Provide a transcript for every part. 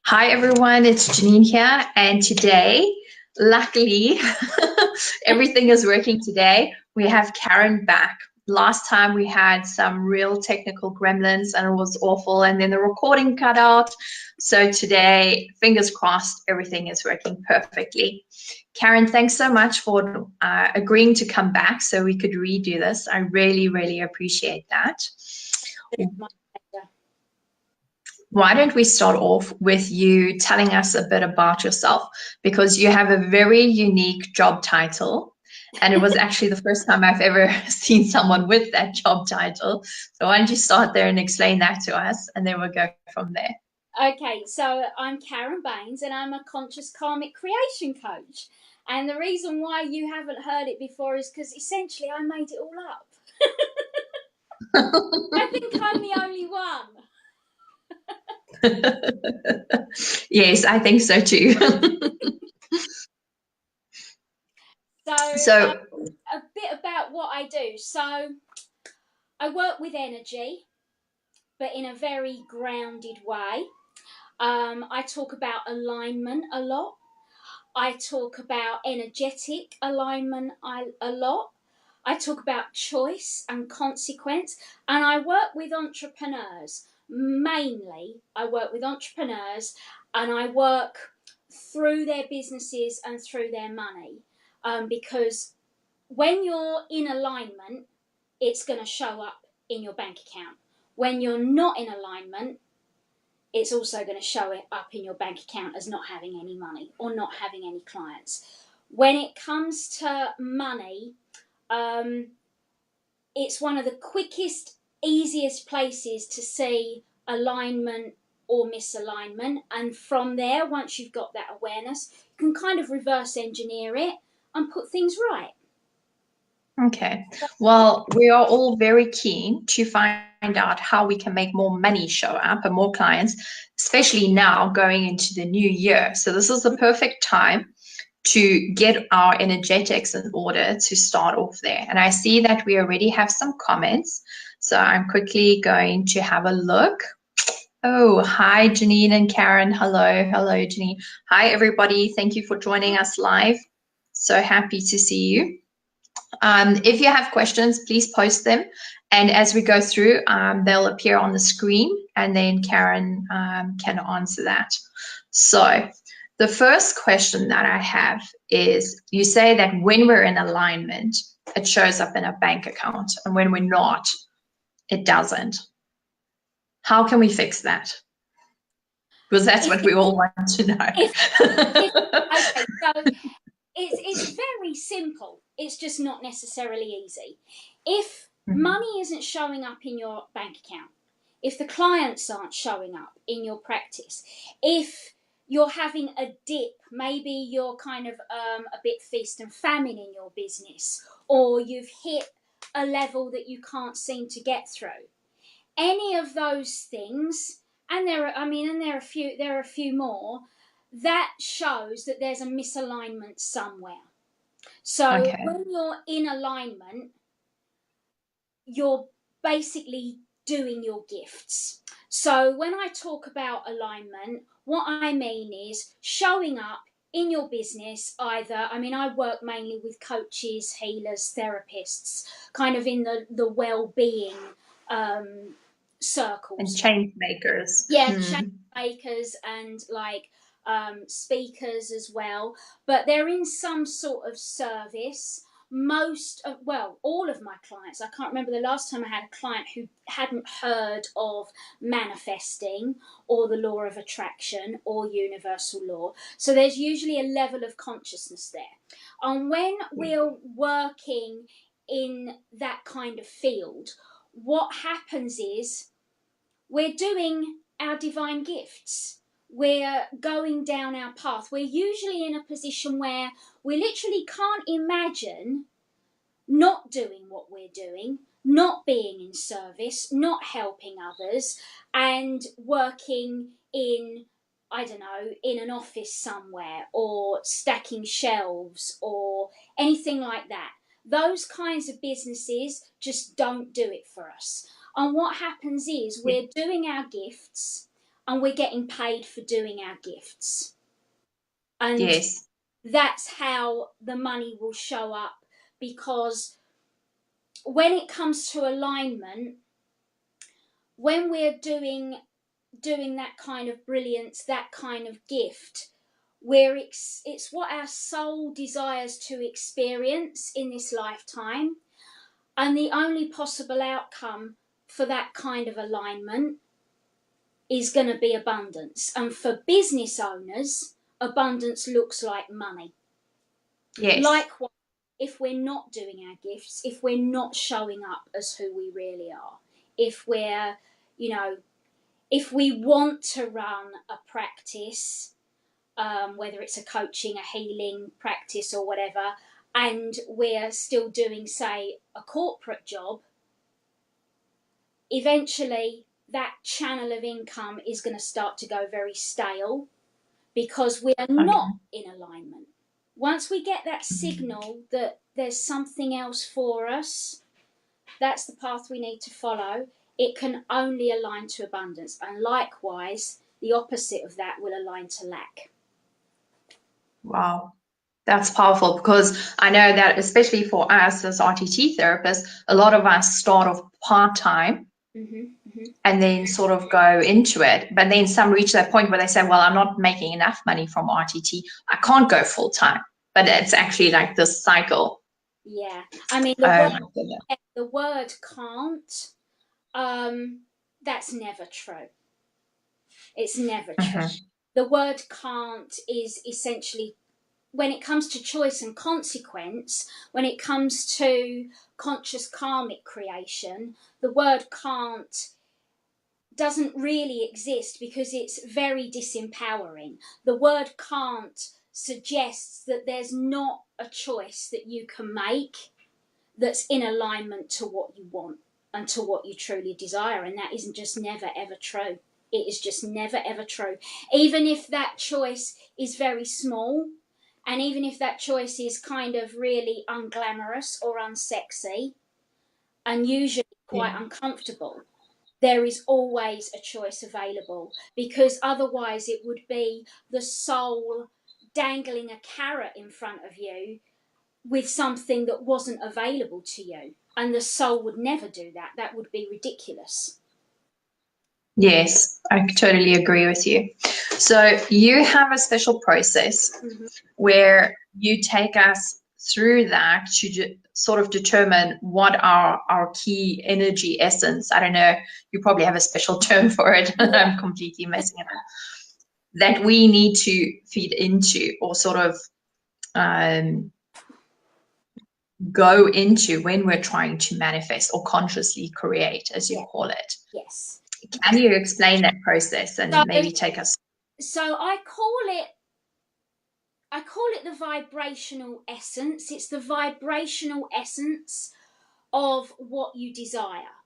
Hi everyone, it's Janine here, and today, luckily, everything is working today. We have Karen back. Last time we had some real technical gremlins and it was awful, and then the recording cut out. So today, fingers crossed, everything is working perfectly. Karen, thanks so much for agreeing to come back so we could redo this. I really, really appreciate that. Why don't we start off with you telling us a bit about yourself? Because you have a very unique job title, and it was actually the first time I've ever seen someone with that job title. So why don't you start there and explain that to us, and then we'll go from there. Okay, so I'm Karen Baines and I'm a conscious karmic creation coach. And the reason why you haven't heard it before is because essentially I made it all up. I think I'm the only one. Yes, I think so too. So, So, a bit about what I do. So, I work with energy, but in a very grounded way. I talk about alignment a lot. I talk about energetic alignment a lot. I talk about choice and consequence, and I work with entrepreneurs. Mainly, I work with entrepreneurs and I work through their businesses and through their money, because when you're in alignment, it's going to show up in your bank account. When you're not in alignment, it's also going to show it up in your bank account as not having any money or not having any clients. When it comes to money, it's one of the quickest, easiest places to see alignment or misalignment. And from there, once you've got that awareness, you can kind of reverse engineer it and put things right. okay. Well, we are all very keen to find out how we can make more money show up and more clients, especially now going into the new year. So this is the perfect time to get our energetics in order to start off there. And I see that we already have some comments. So I'm quickly going to have a look. Oh, hi, Janine and Karen. Hello. Hello, Janine. Hi, everybody. Thank you for joining us live. So happy to see you. If you have questions, please post them. And as we go through, they'll appear on the screen and then Karen can answer that. So the first question that I have is, you say that when we're in alignment, it shows up in a bank account, and when we're not, it doesn't. How can we fix that? Because that's what we all want to know. Okay, so it's very simple. It's just not necessarily easy. If money isn't showing up in your bank account, if the clients aren't showing up in your practice, if you're having a dip, maybe you're kind of a bit feast and famine in your business, or you've hit a level that you can't seem to get through. Any of those things, and there are a few more, that shows that there's a misalignment somewhere. So Okay. when you're in alignment, you're basically doing your gifts. So when I talk about alignment, what I mean is showing up in your business. I work mainly with coaches, healers, therapists, kind of in the well-being circles. And change makers. Yeah, change makers and speakers as well. But they're in some sort of service. All of my clients, I can't remember the last time I had a client who hadn't heard of manifesting or the law of attraction or universal law. So there's usually a level of consciousness there. And when we're working in that kind of field, what happens is we're doing our divine gifts. We're going down our path. We're usually in a position where we literally can't imagine not doing what we're doing, not being in service, not helping others, and working in, I don't know, in an office somewhere or stacking shelves or anything like that. Those kinds of businesses just don't do it for us. And what happens is we're doing our gifts and we're getting paid for doing our gifts. And Yes. that's how the money will show up, because when it comes to alignment, when we're doing that kind of brilliance, that kind of gift, where it's what our soul desires to experience in this lifetime, and the only possible outcome for that kind of alignment is going to be abundance. And for business owners, abundance looks like money. Yes. Likewise, if we're not doing our gifts, if we're not showing up as who we really are, if we're, you know, if we want to run a practice, whether it's a coaching, a healing practice, or whatever, and we're still doing, say, a corporate job, eventually that channel of income is going to start to go very stale, because we are not Okay. in alignment. Once we get that signal that there's something else for us, that's the path we need to follow. It can only align to abundance. And likewise, the opposite of that will align to lack. Wow. That's powerful, because I know that especially for us as RTT therapists, a lot of us start off part-time and then sort of go into it. But then some reach that point where they say, well, I'm not making enough money from RTT. I can't go full-time. But it's actually like this cycle. Yeah. I mean, Oh my goodness. the word can't, that's never true. It's never true. Mhm. The word can't is essentially, when it comes to choice and consequence, when it comes to conscious karmic creation, the word can't doesn't really exist, because it's very disempowering. The word can't suggests that there's not a choice that you can make that's in alignment to what you want and to what you truly desire. And that isn't just never ever true. It is just never ever true. Even if that choice is very small, and even if that choice is kind of really unglamorous or unsexy, and usually quite Yeah. uncomfortable, there is always a choice available, because otherwise it would be the soul dangling a carrot in front of you with something that wasn't available to you. And the soul would never do that. That would be ridiculous. Yes, I totally agree with you. So you have a special process where you take us through that to sort of determine what are our key energy essence. I don't know, you probably have a special term for it, and Yeah. I'm completely messing it up. That we need to feed into, or sort of go into when we're trying to manifest or consciously create, as you Yeah. call it. Yes. Can you explain that process So, and maybe take us? so I call it the vibrational essence. It's the vibrational essence of what you desire.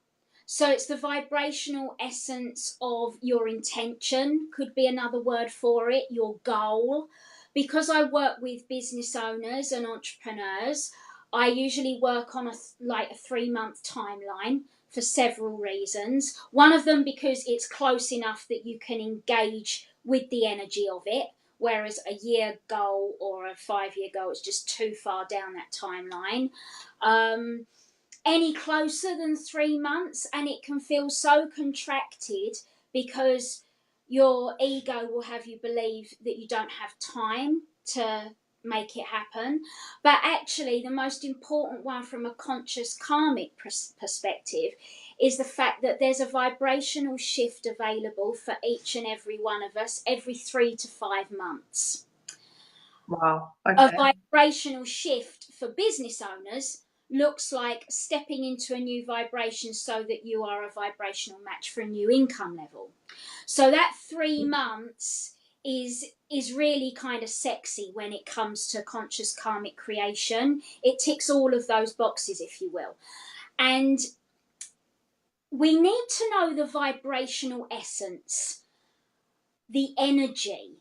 So it's the vibrational essence of your intention, could be another word for it, your goal. Because I work with business owners and entrepreneurs, I usually work on a 3-month timeline for several reasons. One of them because it's close enough that you can engage with the energy of it, whereas a year goal or a 5-year goal is just too far down that timeline. Any closer than 3 months, and it can feel so contracted, because your ego will have you believe that you don't have time to make it happen. But actually, the most important one from a conscious karmic perspective is the fact that there's a vibrational shift available for each and every one of us every 3 to 5 months. Wow. A Okay. vibrational shift for business owners looks like stepping into a new vibration so that you are a vibrational match for a new income level. So that 3 months is really kind of sexy when it comes to conscious karmic creation. It ticks all of those boxes, if you will. And we need to know the vibrational essence, the energy,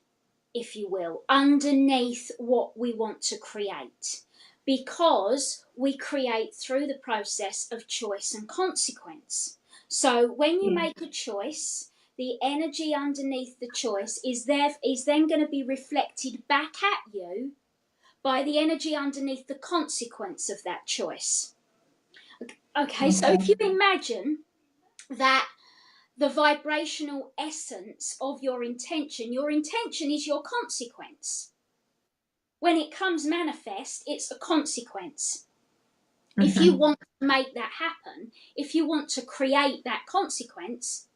if you will, underneath what we want to create. Because we create through the process of choice and consequence. So when you Yeah. make a choice, the energy underneath the choice is then going to be reflected back at you by the energy underneath the consequence of that choice. Okay, so if you imagine that the vibrational essence of your intention is your consequence. When it comes manifest, it's a consequence. If you want to make that happen, if you want to create that consequence,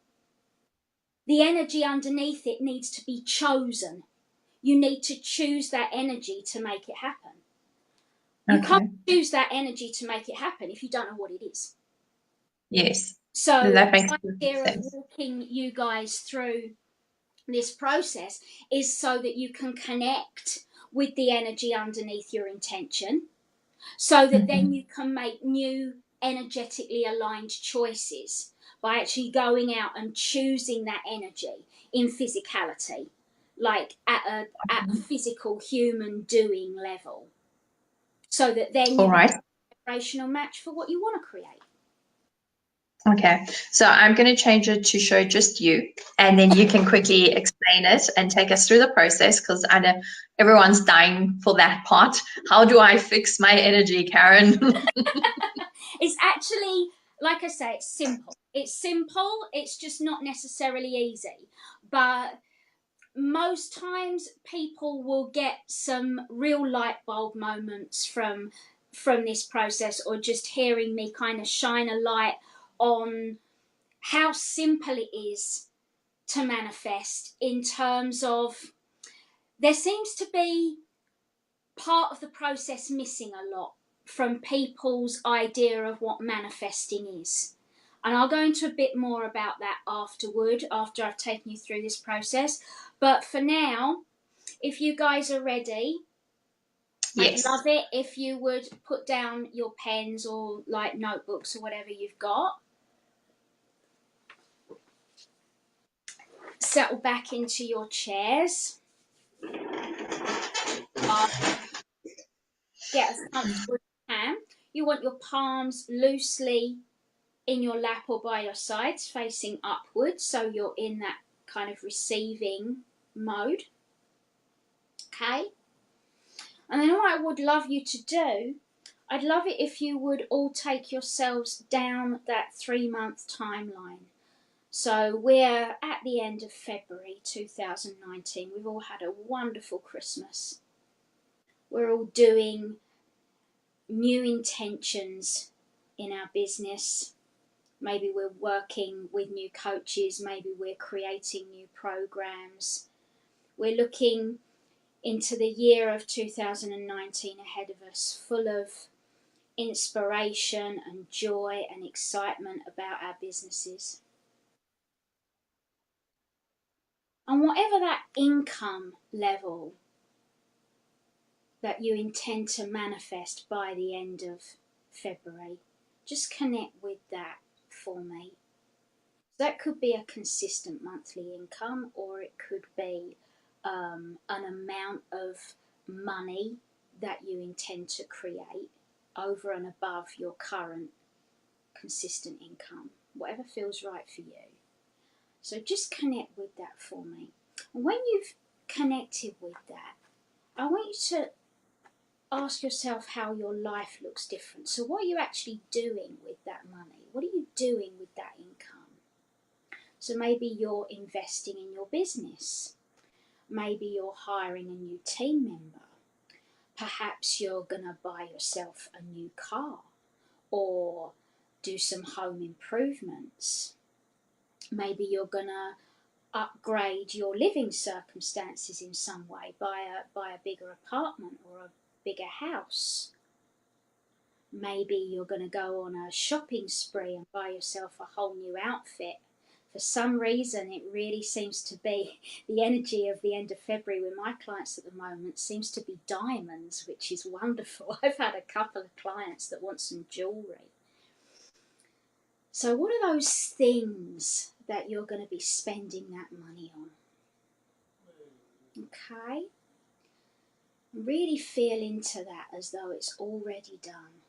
the energy underneath it needs to be chosen. You need to choose that energy to make it happen. You can't choose that energy to make it happen if you don't know what it is. Yes. So That makes the idea sense. of walking you guys through this process is so that you can connect with the energy underneath your intention, so that then you can make new energetically aligned choices by actually going out and choosing that energy in physicality, like at a physical human doing level, so that then you All right. become a vibrational match for what you want to create. Okay, so I'm going to change it to show just you, and then you can quickly explain it and take us through the process, because I know everyone's dying for that part. How do I fix my energy, Karen? It's actually, like I say, it's simple. It's simple, it's just not necessarily easy. But most times people will get some real light bulb moments from this process, or just hearing me kind of shine a light on how simple it is to manifest, in terms of there seems to be part of the process missing a lot from people's idea of what manifesting is. And I'll go into a bit more about that after I've taken you through this process. But for now, if you guys are ready, Yes. I'd love it if you would put down your pens or like notebooks or whatever you've got. Settle back into your chairs. Get as comfortable as you can. You want your palms loosely in your lap or by your sides, facing upwards, so you're in that kind of receiving mode. Okay? And then what I would love you to do, I'd love it if you would all take yourselves down that 3-month timeline. So we're at the end of February 2019. We've all had a wonderful Christmas. We're all doing new intentions in our business. Maybe we're working with new coaches, maybe we're creating new programs. We're looking into the year of 2019 ahead of us, full of inspiration and joy and excitement about our businesses. And whatever that income level that you intend to manifest by the end of February, just connect with that for me. That could be a consistent monthly income, or it could be an amount of money that you intend to create over and above your current consistent income, whatever feels right for you. So just connect with that for me. And when you've connected with that, I want you to ask yourself how your life looks different. So what are you actually doing with that money? What are you doing with that income? So maybe you're investing in your business. Maybe you're hiring a new team member. Perhaps you're going to buy yourself a new car or do some home improvements. Maybe you're going to upgrade your living circumstances in some way, buy a bigger apartment or a bigger house. Maybe you're going to go on a shopping spree and buy yourself a whole new outfit. For some reason, it really seems to be the energy of the end of February with my clients at the moment seems to be diamonds, which is wonderful. I've had a couple of clients that want some jewellery. So what are those things that you're going to be spending that money on? Okay? Really feel into that as though it's already done.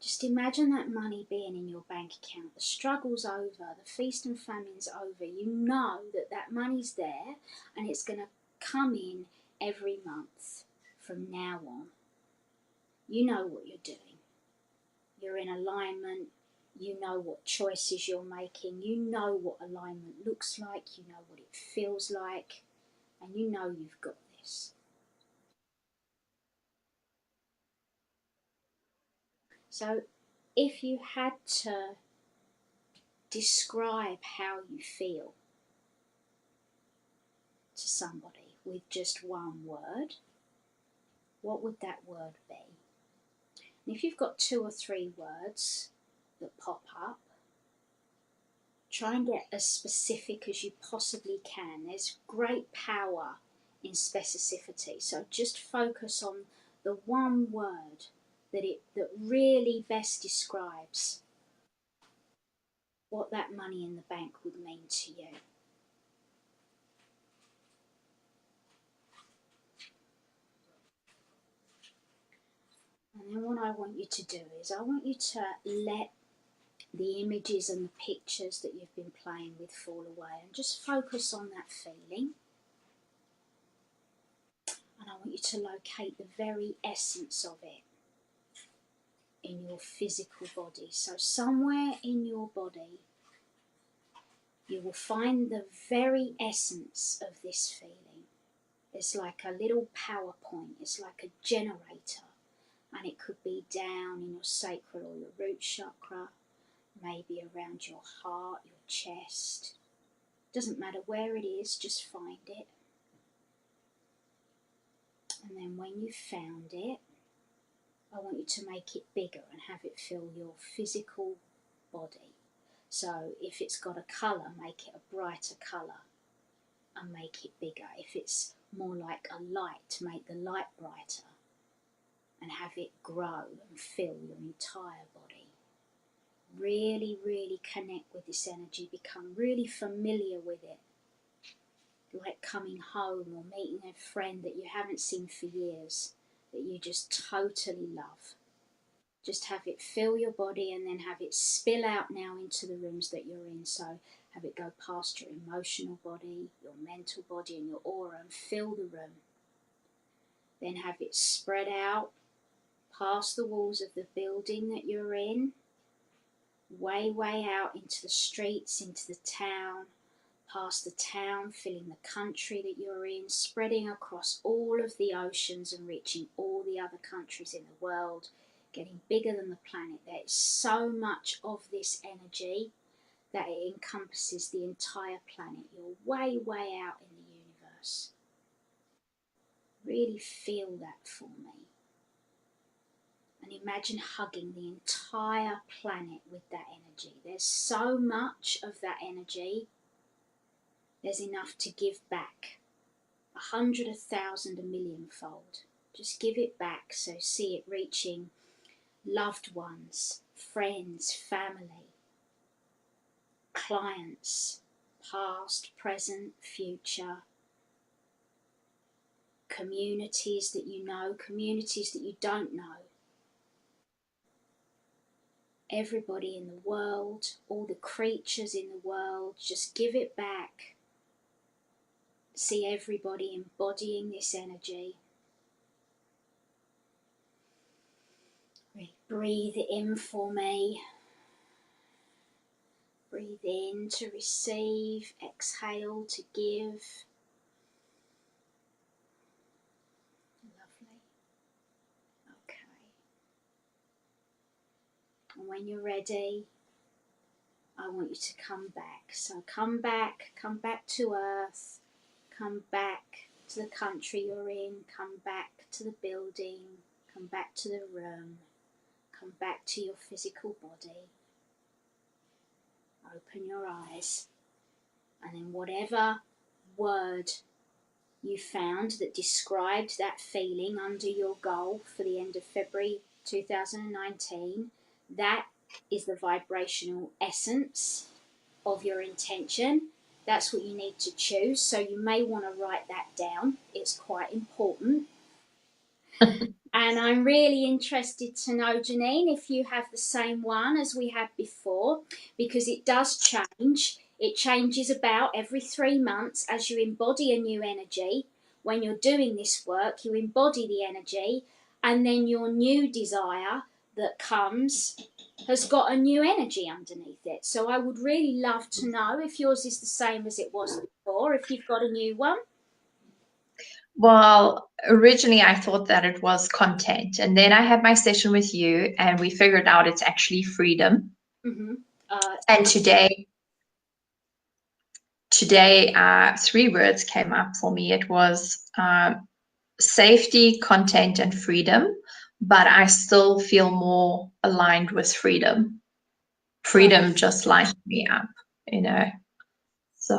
Just imagine that money being in your bank account. The struggle's over, the feast and famine's over. You know that that money's there and it's going to come in every month from now on. You know what you're doing. You're in alignment. You know what choices you're making. You know what alignment looks like. You know what it feels like. And you know you've got this. So if you had to describe how you feel to somebody with just one word, what would that word be? And if you've got 2 or 3 words that pop up, try and get as specific as you possibly can. There's great power in specificity, so just focus on the one word that really best describes what that money in the bank would mean to you. And then what I want you to do is I want you to let the images and the pictures that you've been playing with fall away and just focus on that feeling. And I want you to locate the very essence of it in your physical body. So somewhere in your body you will find the very essence of this feeling. It's like a little power point, it's like a generator, and it could be down in your sacral or your root chakra, maybe around your heart, your chest. Doesn't matter where it is, just find it. And then when you've found it, I want you to make it bigger and have it fill your physical body. So if it's got a colour, make it a brighter colour and make it bigger. If it's more like a light, make the light brighter and have it grow and fill your entire body. Really, really connect with this energy, become really familiar with it. Like coming home or meeting a friend that you haven't seen for years, that you just totally love. Just have it fill your body and then have it spill out now into the rooms that you're in. So have it go past your emotional body, your mental body and your aura and fill the room. Then have it spread out past the walls of the building that you're in, way, way out into the streets, into the town, past the town, filling the country that you're in, spreading across all of the oceans and reaching all the other countries in the world, getting bigger than the planet. There is so much of this energy that it encompasses the entire planet. You're way, way out in the universe. Really feel that for me. And imagine hugging the entire planet with that energy. There's so much of that energy. There's enough to give back. 100, 1,000, a millionfold. Just give it back. So see it reaching loved ones, friends, family, clients, past, present, future, communities that you know, communities that you don't know. Everybody in the world, all the creatures in the world, just give it back. See everybody embodying this energy. Really breathe it in for me. Breathe in to receive, exhale to give. Lovely. Okay. And when you're ready, I want you to come back. So come back to earth, come back to the country you're in, come back to the building, come back to the room, come back to your physical body. Open your eyes, and then whatever word you found that described that feeling under your goal for the end of February 2019, that is the vibrational essence of your intention. That's what you need to choose. So you may want to write that down. It's quite important. And I'm really interested to know, Janine, if you have the same one as we had before, because it does change. It changes about every 3 months as you embody a new energy. When you're doing this work, you embody the energy, and then your new desire that comes has got a new energy underneath it. So I would really love to know if yours is the same as it was before, if you've got a new one. Well, originally I thought that it was content, and then I had my session with you, and we figured out it's actually freedom. Mm-hmm. And today, 3 words came up for me. It was safety, content, and freedom. But I still feel more aligned with freedom. Freedom just lights me up, you know. So,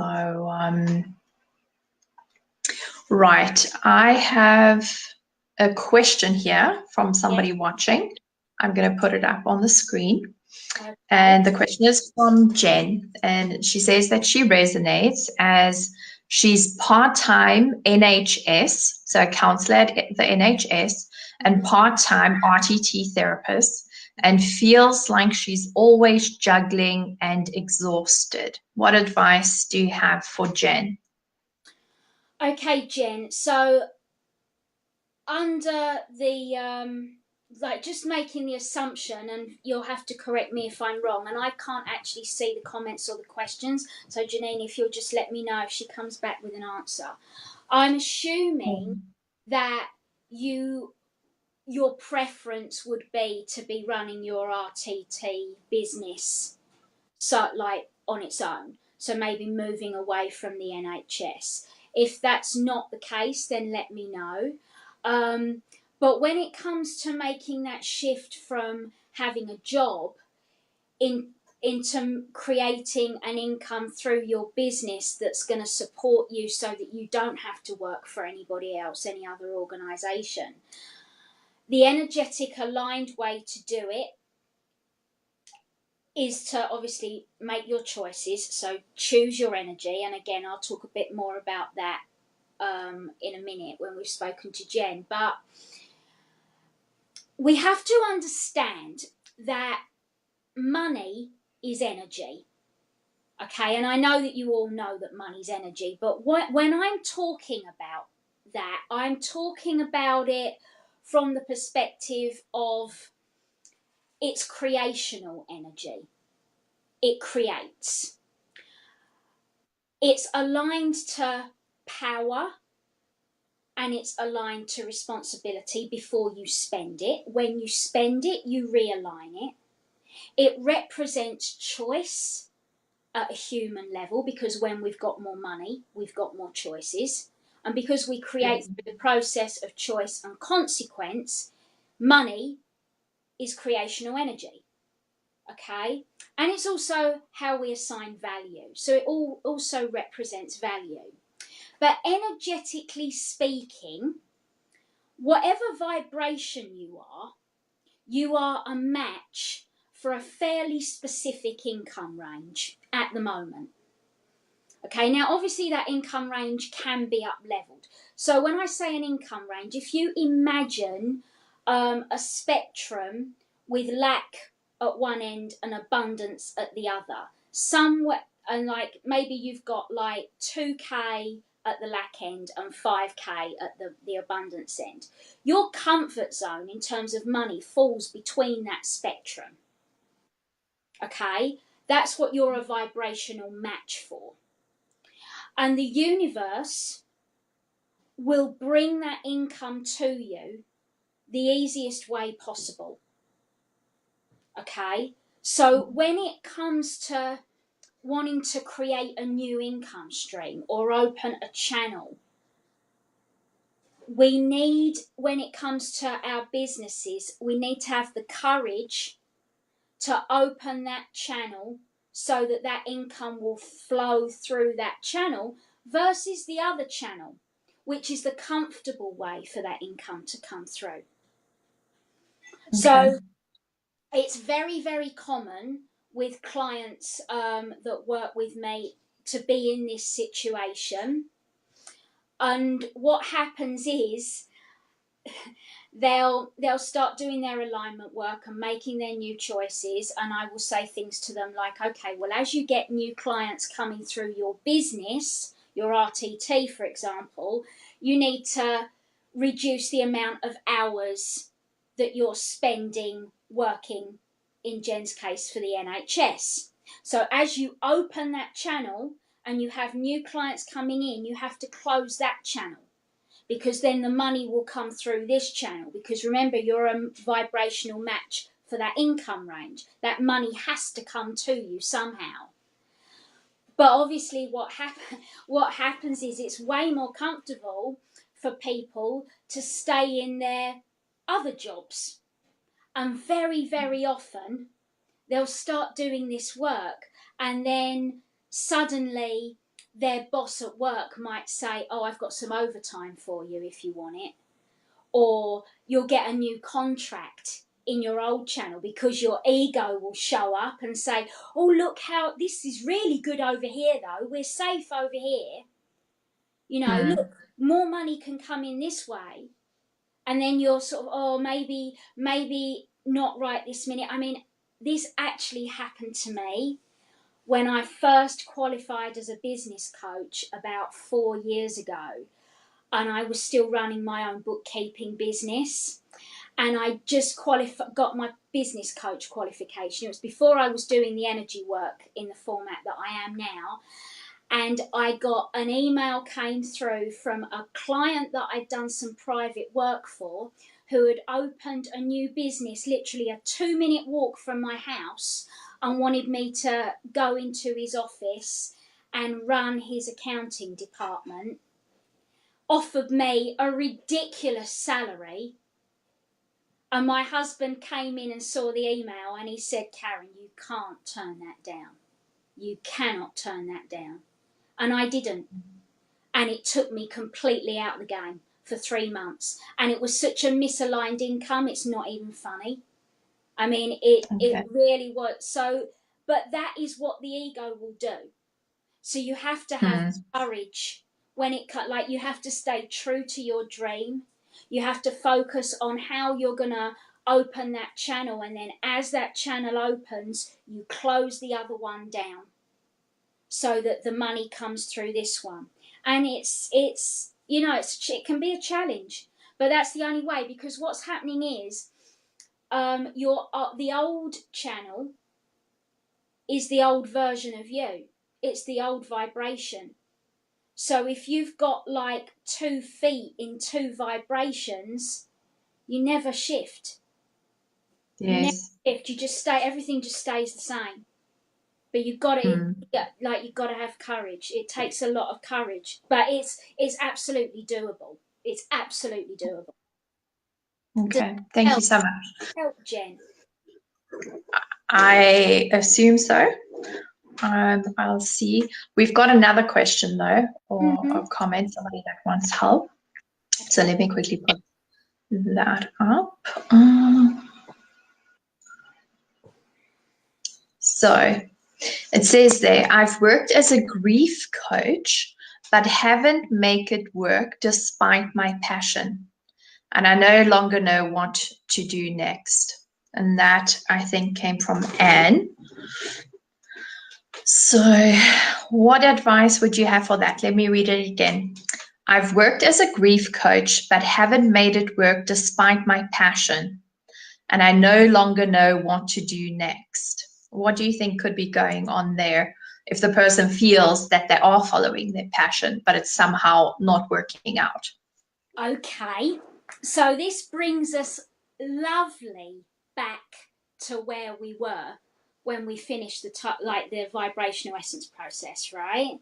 right, I have a question here from somebody watching. I'm going to put it up on the screen. Okay. And the question is from Jen, and she says that she resonates as she's part-time NHS, so a counselor at the NHS, and part-time RTT therapist, and feels like she's always juggling and exhausted. What advice do you have for Jen? Okay, Jen. So under the like, just making the assumption, and you'll have to correct me if I'm wrong, and I can't actually see the comments or the questions, so Janine, if you'll just let me know if she comes back with an answer. I'm assuming that your preference would be to be running your RTT business, so like on its own, so maybe moving away from the NHS. If that's not the case, then let me know. But when it comes to making that shift from having a job into creating an income through your business that's going to support you so that you don't have to work for anybody else, any other organisation, the energetic aligned way to do it is to obviously make your choices. So choose your energy. And again, I'll talk a bit more about that in a minute when we've spoken to Jen. But we have to understand that money is energy. Okay, and I know that you all know that money's energy, but when I'm talking about that, I'm talking about it from the perspective of it's creational energy. It creates. It's aligned to power and it's aligned to responsibility before you spend it. When you spend it, you realign it. It represents choice at a human level, because when we've got more money, we've got more choices. And because we create through the process of choice and consequence, money is creational energy. Okay? And it's also how we assign value. So it also represents value. But energetically speaking, whatever vibration you are a match for a fairly specific income range at the moment. Okay, now obviously that income range can be up leveled. So when I say an income range, if you imagine a spectrum with lack at one end and abundance at the other, somewhere, and like maybe you've got like 2K at the lack end and 5K at the abundance end. Your comfort zone in terms of money falls between that spectrum. Okay, that's what you're a vibrational match for. And the universe will bring that income to you the easiest way possible. Okay? So when it comes to wanting to create a new income stream or open a channel, we need, when it comes to our businesses, we need to have the courage to open that channel so that that income will flow through that channel versus the other channel, which is the comfortable way for that income to come through. Okay. So it's very, very common with clients that work with me to be in this situation. And what happens is they'll start doing their alignment work and making their new choices, and I will say things to them like, okay, well, as you get new clients coming through your business, your RTT for example, you need to reduce the amount of hours that you're spending working, in Jen's case, for the NHS. So as you open that channel and you have new clients coming in, you have to close that channel, because then the money will come through this channel. Because remember, you're a vibrational match for that income range. That money has to come to you somehow. But obviously what happens is it's way more comfortable for people to stay in their other jobs. And very, very often they'll start doing this work, and then suddenly their boss at work might say, oh, I've got some overtime for you if you want it. Or you'll get a new contract in your old channel because your ego will show up and say, oh, look how this is really good over here though, we're safe over here, look, more money can come in this way. And then you're sort of, oh, maybe not right this minute. I mean, this actually happened to me when I first qualified as a business coach about 4 years ago, and I was still running my own bookkeeping business, and I just got my business coach qualification. It was before I was doing the energy work in the format that I am now. And I got an email came through from a client that I'd done some private work for, who had opened a new business literally a 2-minute walk from my house, and wanted me to go into his office and run his accounting department, offered me a ridiculous salary. And my husband came in and saw the email, and he said, Karen, you can't turn that down. You cannot turn that down. And I didn't. And it took me completely out of the game for 3 months. And it was such a misaligned income, it's not even funny. I mean, it really was. So, but that is what the ego will do. So you have to have courage when like you have to stay true to your dream. You have to focus on how you're going to open that channel. And then as that channel opens, you close the other one down, so that the money comes through this one. And it can be a challenge, but that's the only way, because what's happening is the old channel is the old version of you. It's the old vibration. So if you've got like 2 feet in 2 vibrations, you never shift. You never shift. You just stay. Everything just stays the same. But you've got to have courage. It takes a lot of courage, but it's absolutely doable. It's absolutely doable. Okay, thank you so much. Help, Jen. I assume so. I'll see. We've got another question though, or a comment, somebody that wants help. So let me quickly put that up. So it says there, I've worked as a grief coach, but haven't make it work despite my passion. And I no longer know what to do next. And that, I think, came from Anne. So what advice would you have for that? Let me read it again. I've worked as a grief coach, but haven't made it work despite my passion. And I no longer know what to do next. What do you think could be going on there if the person feels that they are following their passion, but it's somehow not working out? Okay, so this brings us lovely back to where we were when we finished the vibrational essence process, right?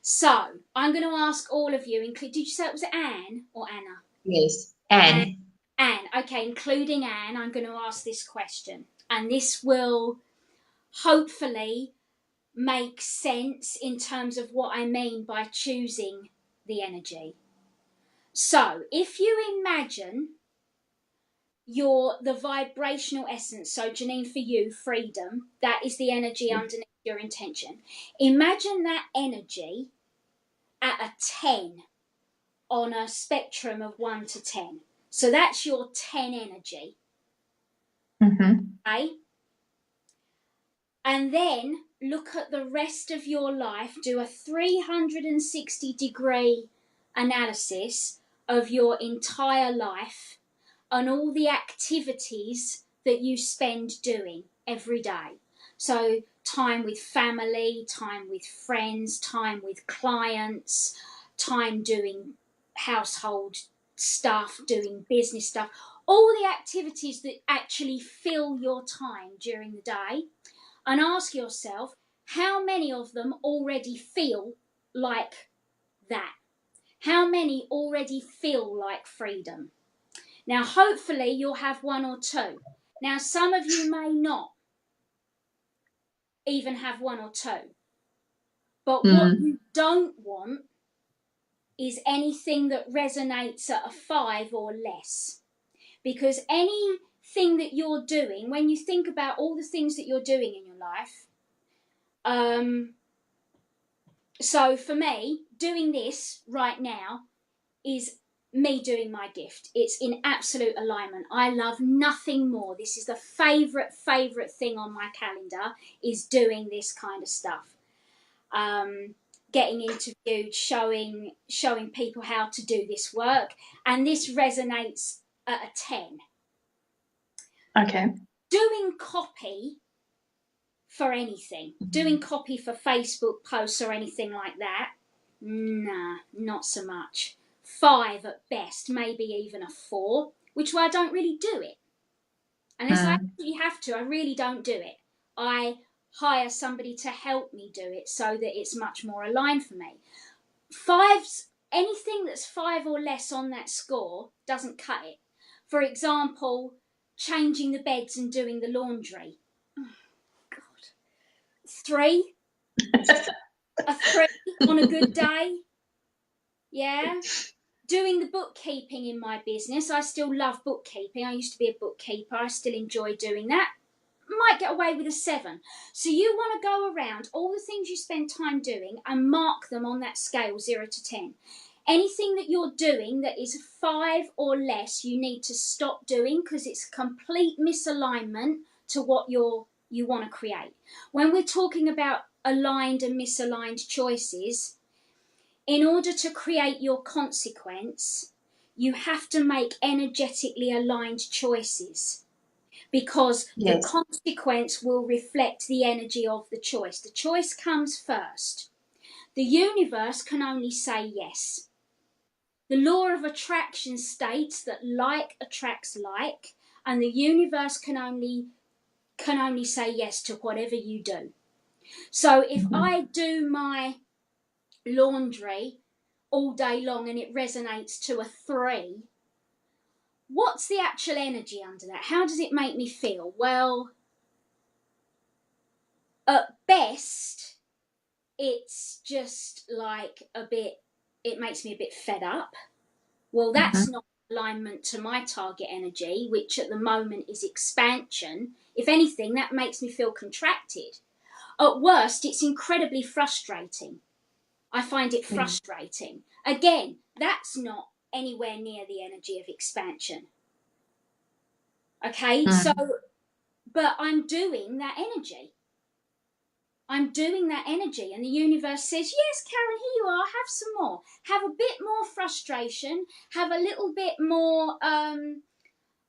So I'm going to ask all of you, did you say it was Anne or Anna? Yes, Anne. Anne, okay, including Anne, I'm going to ask this question, and this will hopefully make sense in terms of what I mean by choosing the energy. So if you imagine the vibrational essence, so Janine, for you, freedom, that is the energy underneath your intention. Imagine that energy at a 10 on a spectrum of 1 to 10. So that's your 10 energy. Mm-hmm. Okay? And then look at the rest of your life, do a 360-degree analysis of your entire life and all the activities that you spend doing every day. So, time with family, time with friends, time with clients, time doing household stuff, doing business stuff, all the activities that actually fill your time during the day, and ask yourself how many of them already feel like that? How many already feel like freedom? Now, hopefully, you'll have one or two. Now, some of you may not even have one or two. But what Mm. you don't want is anything that resonates at a 5 or less. Because anything that you're doing, when you think about all the things that you're doing in your life, so for me, doing this right now is me doing my gift. It's in absolute alignment. I love nothing more. This is the favourite thing on my calendar, is doing this kind of stuff. Getting interviewed, showing people how to do this work, and this resonates at a 10. Okay. Doing copy for anything, doing copy for Facebook posts or anything like that, nah, not so much. 5 at best, maybe even a 4, which why I don't really do it. Unless I actually have to, I really don't do it. I hire somebody to help me do it so that it's much more aligned for me. 5's, anything that's 5 or less on that score doesn't cut it. For example, changing the beds and doing the laundry. Oh, God. 3? A 3 on a good day. Yeah. Doing the bookkeeping in my business. I still love bookkeeping. I used to be a bookkeeper. I still enjoy doing that. Might get away with a 7. So you want to go around all the things you spend time doing and mark them on that scale 0 to 10. Anything that you're doing that is 5 or less, you need to stop doing, because it's complete misalignment to what you want to create. When we're talking about aligned and misaligned choices, in order to create your consequence, you have to make energetically aligned choices, because the Yes. consequence will reflect the energy of the choice. The choice comes first. The universe can only say yes. The law of attraction states that like attracts like, and the universe can only say yes to whatever you do. So if I do my laundry all day long and it resonates to a 3, what's the actual energy under that? How does it make me feel? Well, at best, it's just like it makes me a bit fed up. Well, that's not alignment to my target energy, which at the moment is expansion. If anything, that makes me feel contracted. At worst, it's incredibly frustrating. I find it frustrating. Again, that's not anywhere near the energy of expansion. Okay, so, but I'm doing that energy. I'm doing that energy, and the universe says, yes, Karen, here you are, have some more. Have a bit more frustration, have a little bit more,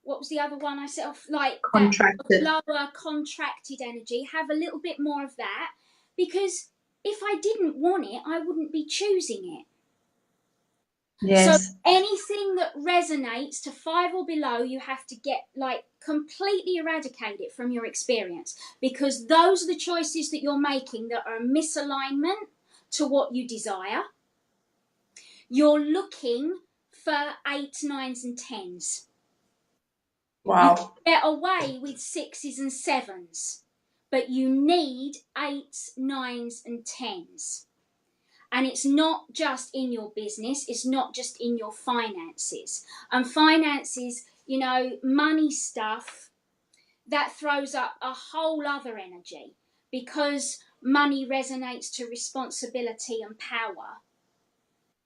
what was the other one I said? Like that Contracted. lower contracted energy, have a little bit more of that, because if I didn't want it, I wouldn't be choosing it. So Yes. anything that resonates to 5 or below, you have to get completely eradicate it from your experience, because those are the choices that you're making that are a misalignment to what you desire. You're looking for 8s, 9s, and 10s. You can Wow. get away with 6s and 7s, but you need 8s, 9s, and 10s. And it's not just in your business, it's not just in your finances. And finances, money stuff, that throws up a whole other energy, because money resonates to responsibility and power.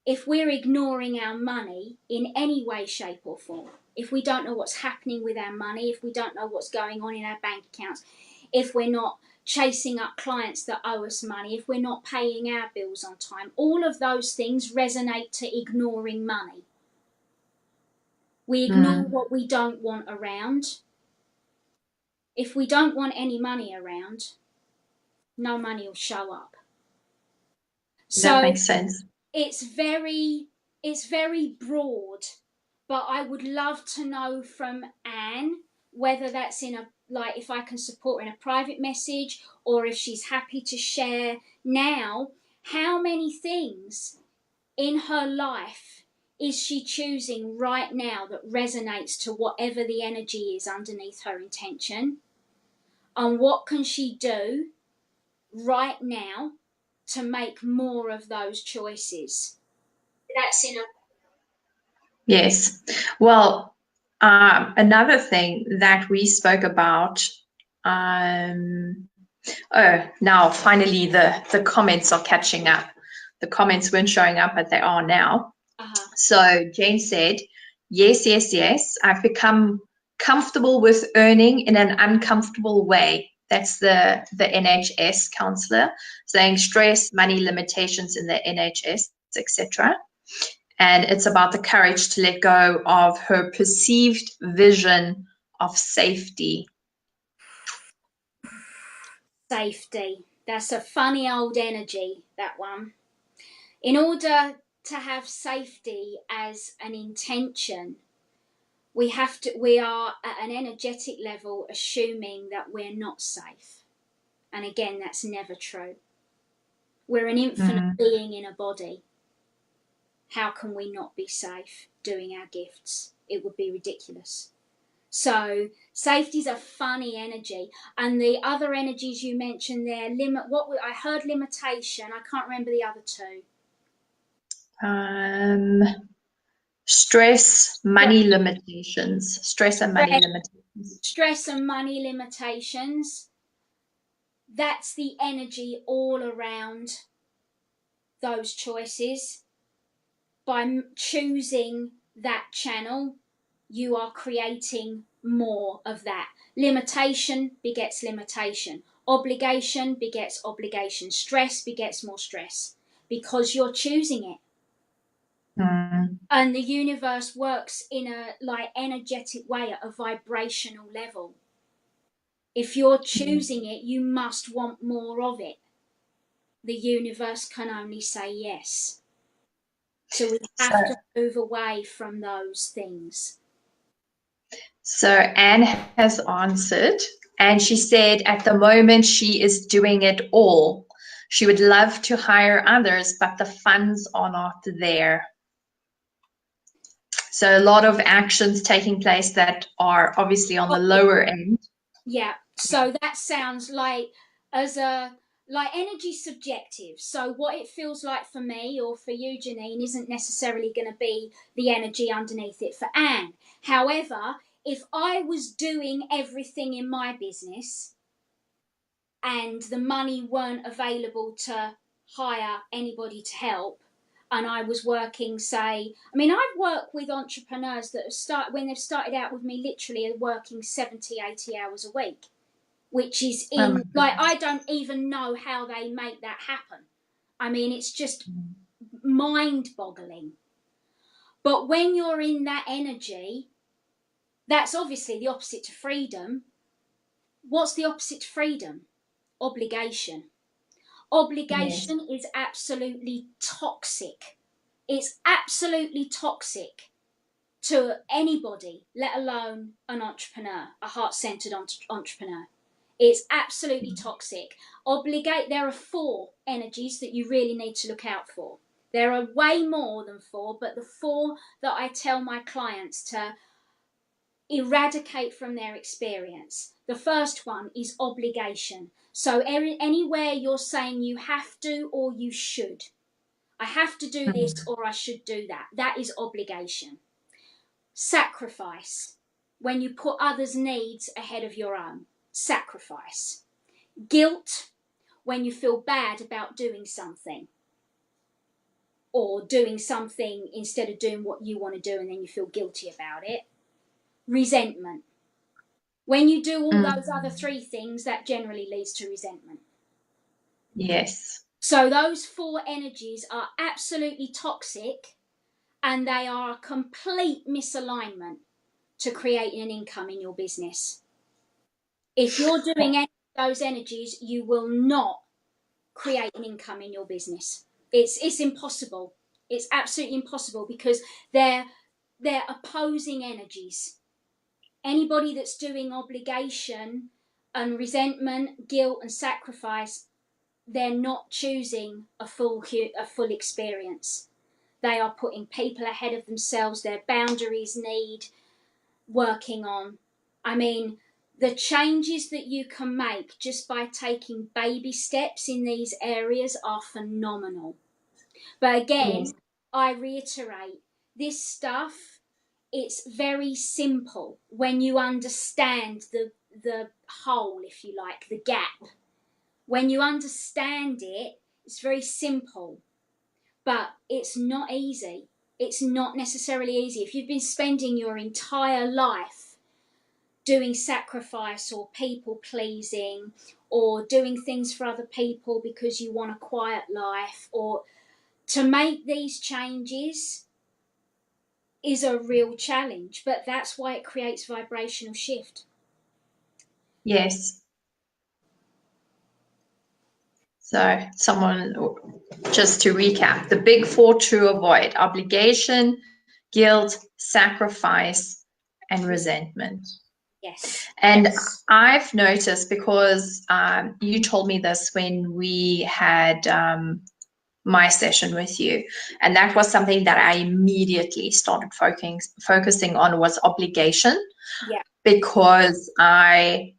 If we're ignoring our money in any way, shape, or form, if we don't know what's happening with our money, if we don't know what's going on in our bank accounts, if we're not chasing up clients that owe us money, if we're not paying our bills on time, all of those things resonate to ignoring money. We ignore what we don't want around. If we don't want any money around, no money will show up. That So makes sense. it's very broad, but I would love to know from Anne whether that's in a, like, if I can support in a private message, or if she's happy to share now, how many things in her life is she choosing right now that resonates to whatever the energy is underneath her intention, and what can she do right now to make more of those choices. That's in a Yes. Well, another thing that we spoke about, oh, now finally the comments are catching up. The comments weren't showing up, but they are now. So Jane said, yes, yes, yes. I've become comfortable with earning in an uncomfortable way. That's the NHS counselor saying stress, money limitations in the NHS, etc. And it's about the courage to let go of her perceived vision of safety. Safety. That's a funny old energy, that one. In order to have safety as an intention, we are at an energetic level assuming that we're not safe. And again, that's never true. We're an infinite being in a body. How can we not be safe doing our gifts? It would be ridiculous. So safety's a funny energy. And the other energies you mentioned there, I heard limitation. I can't remember the other two. Stress, money limitations. Stress and money limitations. Stress and money limitations. That's the energy all around those choices. By choosing that channel, you are creating more of that. Limitation begets limitation. Obligation begets obligation. Stress begets more stress because you're choosing it. And the universe works in a energetic way at a vibrational level. If you're choosing it, you must want more of it. The universe can only say yes. So we have to move away from those things. So Anne has answered, and she said at the moment she is doing it all. She would love to hire others, but the funds are not there. So a lot of actions taking place that are obviously on the lower end. Yeah. So that sounds like energy subjective. So what it feels like for me or for you, Janine, isn't necessarily going to be the energy underneath it for Anne. However, if I was doing everything in my business and the money weren't available to hire anybody to help, and I was working, I've worked with entrepreneurs that when they've started out with me, literally are working 70, 80 hours a week, which is I don't even know how they make that happen. It's just mind-boggling. But when you're in that energy, that's obviously the opposite to freedom. What's the opposite to freedom? Obligation. Obligation is absolutely toxic. It's absolutely toxic to anybody, let alone an entrepreneur, a heart-centered entrepreneur. It's absolutely toxic. There are 4 energies that you really need to look out for. There are way more than 4, but the 4 that I tell my clients to eradicate from their experience. The first one is obligation. So anywhere you're saying you have to or you should. I have to do this or I should do that. That is obligation. Sacrifice. When you put others' needs ahead of your own. Sacrifice. Guilt. When you feel bad about doing something. Or doing something instead of doing what you want to do and then you feel guilty about it. resentment. When you do all those Mm. other three things, that generally leads to resentment. Yes. So those four energies are absolutely toxic, and they are a complete misalignment to creating an income in your business. If you're doing any of those energies, you will not create an income in your business. It's impossible. It's absolutely impossible, because they're opposing energies. Anybody that's doing obligation and resentment, guilt, and sacrifice, they're not choosing a full experience. They are putting people ahead of themselves. Their boundaries need working on. I mean, the changes that you can make just by taking baby steps in these areas are phenomenal. But again, Yes. I reiterate, this stuff, it's very simple when you understand the hole, if you like, the gap. When you understand it, it's very simple, but it's not easy. It's not necessarily easy. If you've been spending your entire life doing sacrifice or people pleasing, or doing things for other people because you want a quiet life, or to make these changes is a real challenge, but that's why it creates vibrational shift. Yes. So, someone, just to recap, the big four to avoid: obligation, guilt, sacrifice, and resentment. Yes. And I've noticed, because you told me this when we had my session with you, and that was something that I immediately started focusing on, was obligation, Yeah. because I'm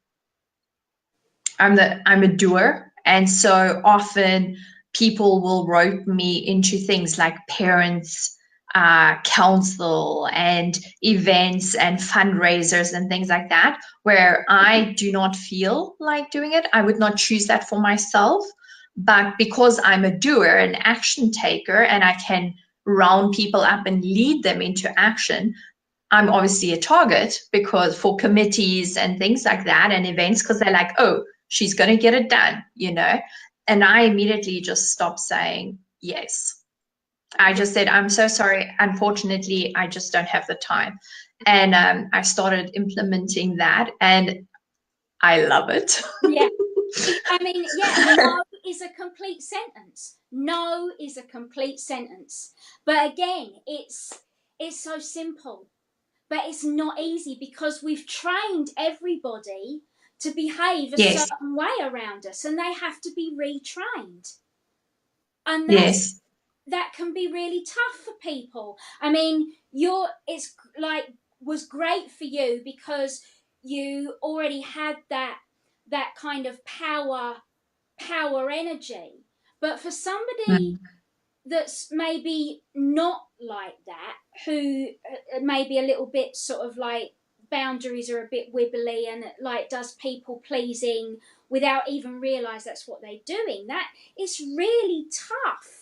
a doer, and so often people will rope me into things like parents council and events and fundraisers and things like that, where I do not feel like doing it. I would not choose that for myself, but because I'm a doer, an action taker, and I can round people up and lead them into action, I'm obviously a target, because for committees and things like that and events, because they're like, oh, she's going to get it done, you know? And I immediately just stopped saying yes. I just said, I'm so sorry. Unfortunately, I just don't have the time. And I started implementing that, and I love it. Yeah. I mean, yeah, no is a complete sentence. No is a complete sentence. But again, it's so simple. But it's not easy, because we've trained everybody to behave a Yes, certain way around us, and they have to be retrained. And yes, that can be really tough for people. I mean, it's like, was great for you because you already had that kind of power energy. But for somebody mm, that's maybe not like that, who maybe a little bit sort of like boundaries are a bit wibbly, and like does people pleasing without even realize that's what they're doing, that it's really tough.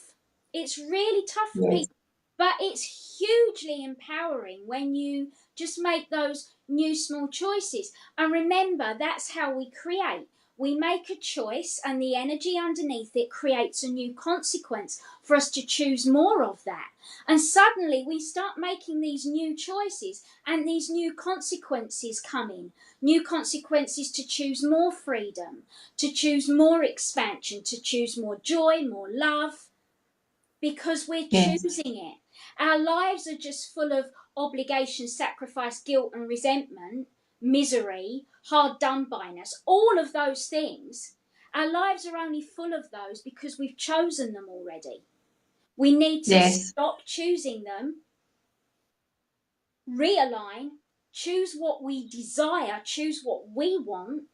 It's really tough for yes, people, but it's hugely empowering when you just make those new small choices. And remember, that's how we create. We make a choice, and the energy underneath it creates a new consequence for us to choose more of that. And suddenly we start making these new choices, and these new consequences come in. New consequences to choose more freedom, to choose more expansion, to choose more joy, more love, because we're yes, choosing it. Our lives are just full of obligation, sacrifice, guilt, and resentment, misery, hard done byness, all of those things. Our lives are only full of those because we've chosen them already. We need to yes, stop choosing them, realign, choose what we desire, choose what we want,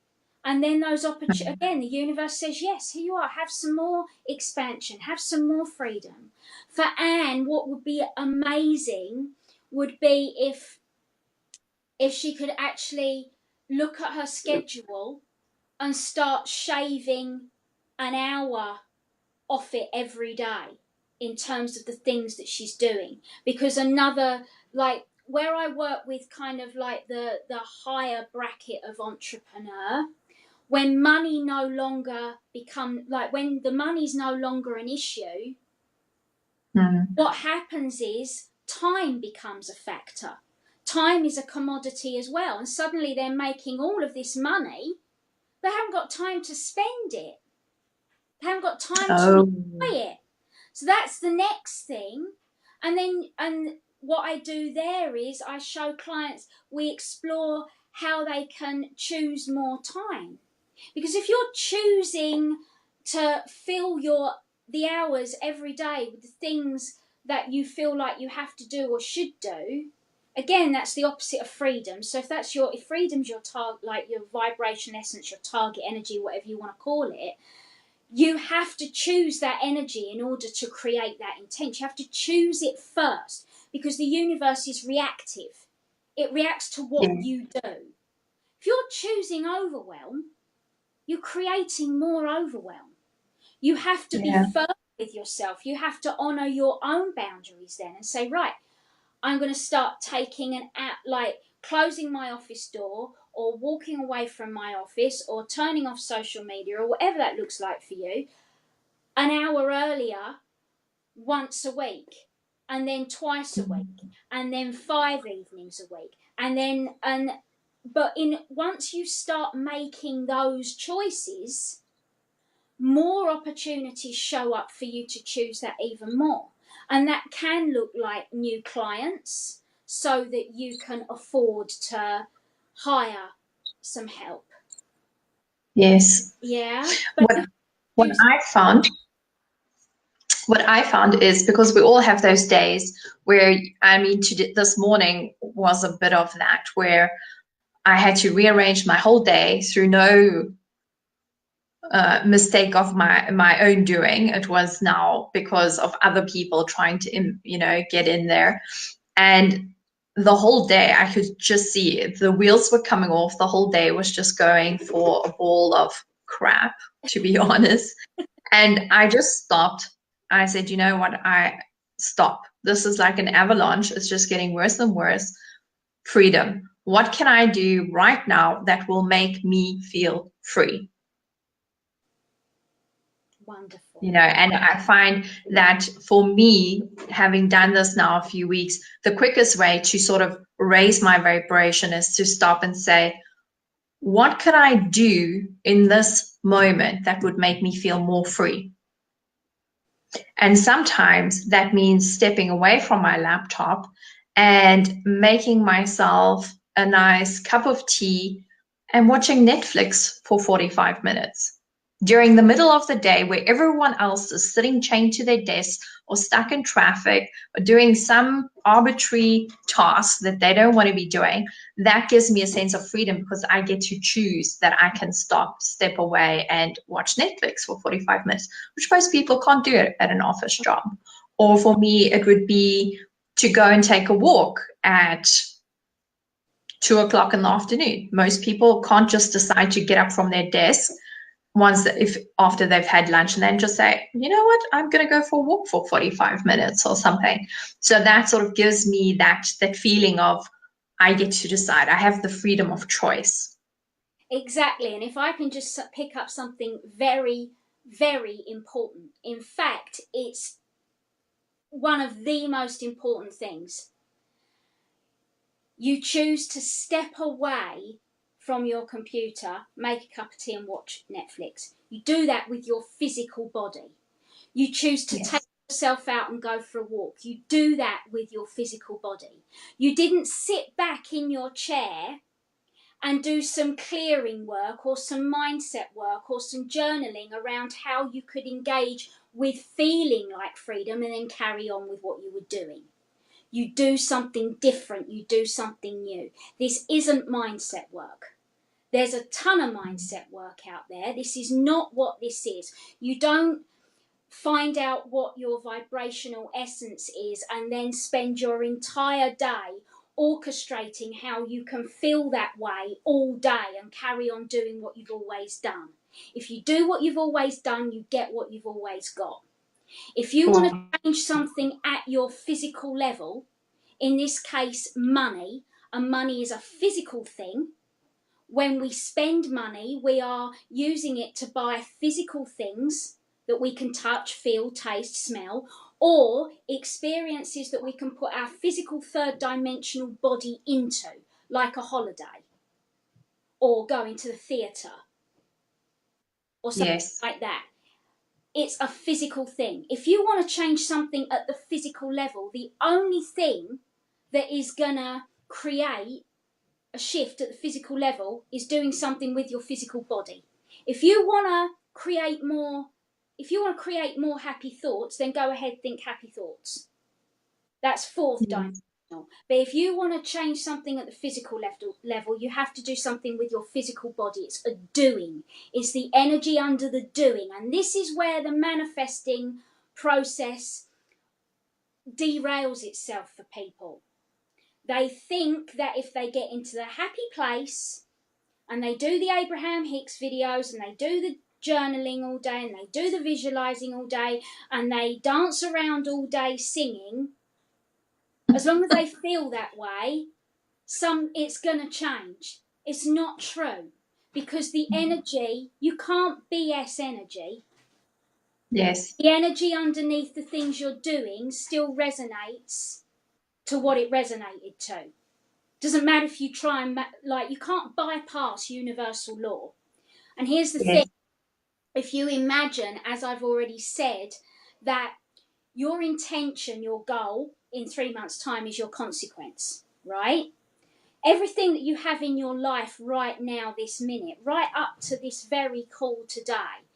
and then those opportunities, again, the universe says, yes, here you are, have some more expansion, have some more freedom. For Anne, what would be amazing would be if she could actually look at her schedule and start shaving an hour off it every day in terms of the things that she's doing. Because another, like, where I work with kind of like the higher bracket of entrepreneur, when money no longer become like when the money's no longer an issue, Mm. what happens is time becomes a factor. Time is a commodity as well, and suddenly they're making all of this money. They haven't got time to spend it. They haven't got time to Oh, enjoy it. So that's the next thing. And what I do there is I show clients, we explore how they can choose more time. Because if you're choosing to fill the hours every day with the things that you feel like you have to do or should do, again, that's the opposite of freedom. So if freedom's your target, like your vibration essence, your target energy, whatever you want to call it, you have to choose that energy in order to create that intent. You have to choose it first, because the universe is reactive. It reacts to what yeah, you do. If you're choosing overwhelm, you're creating more overwhelm. You have to be yeah. firm with yourself. You have to honor your own boundaries then and say, right, I'm going to start taking an app, like closing my office door or walking away from my office or turning off social media or whatever that looks like for you an hour earlier once a week, and then twice a week, and then 5 evenings a week, and then but in once you start making those choices, more opportunities show up for you to choose that even more. And that can look like new clients so that you can afford to hire some help. Yes. Yeah. But What you what choose. I found what I found is, because we all have those days where, I mean, this morning was a bit of that, where I had to rearrange my whole day through no mistake of my own doing. It was now because of other people trying to, get in there. And the whole day I could just see it. The wheels were coming off. The whole day was just going for a ball of crap, to be honest. And I just stopped. I said, you know what? I stop. This is like an avalanche. It's just getting worse and worse. Freedom. What can I do right now that will make me feel free? Wonderful. And I find that for me, having done this now a few weeks, the quickest way to sort of raise my vibration is to stop and say, what could I do in this moment that would make me feel more free? And sometimes that means stepping away from my laptop and making myself a nice cup of tea and watching Netflix for 45 minutes during the middle of the day, where everyone else is sitting chained to their desk or stuck in traffic or doing some arbitrary task that they don't want to be doing. That gives me a sense of freedom, because I get to choose that I can stop, step away, and watch Netflix for 45 minutes, which most people can't do it at an office job. Or for me, it would be to go and take a walk at 2 o'clock in the afternoon. Most people can't just decide to get up from their desk if after they've had lunch and then just say, you know what, I'm going to go for a walk for 45 minutes or something. So that sort of gives me that feeling of, I get to decide. I have the freedom of choice. Exactly. And if I can just pick up something very, very important, in fact, it's one of the most important things. You choose to step away from your computer, make a cup of tea, and watch Netflix. You do that with your physical body. You choose to take Yes. yourself out and go for a walk. You do that with your physical body. You didn't sit back in your chair and do some clearing work or some mindset work or some journaling around how you could engage with feeling like freedom and then carry on with what you were doing. You do something different, you do something new. This isn't mindset work. There's a ton of mindset work out there. This is not what this is. You don't find out what your vibrational essence is and then spend your entire day orchestrating how you can feel that way all day and carry on doing what you've always done. If you do what you've always done, you get what you've always got. If you want to change something at your physical level, in this case, money, and money is a physical thing. When we spend money, we are using it to buy physical things that we can touch, feel, taste, smell, or experiences that we can put our physical third dimensional body into, like a holiday or going to the theatre or something Yes. like that. It's a physical thing. If you want to change something at the physical level, the only thing that is going to create a shift at the physical level is doing something with your physical body. If you want to create more happy thoughts, then go ahead, think happy thoughts. That's fourth Yes. dimensional. But if you want to change something at the physical level, you have to do something with your physical body. It's a doing. It's the energy under the doing. And this is where the manifesting process derails itself for people. They think that if they get into the happy place and they do the Abraham Hicks videos and they do the journaling all day and they do the visualizing all day and they dance around all day singing, as long as they feel that way, it's going to change. It's not true, because the energy, you can't BS energy. Yes. The energy underneath the things you're doing still resonates to what it resonated to. Doesn't matter if you try and you can't bypass universal law. And here's the thing: Yes. if you imagine, as I've already said, that your intention, your goal in 3 months' time is your consequence, right? Everything that you have in your life right now, this minute, right up to this very call today,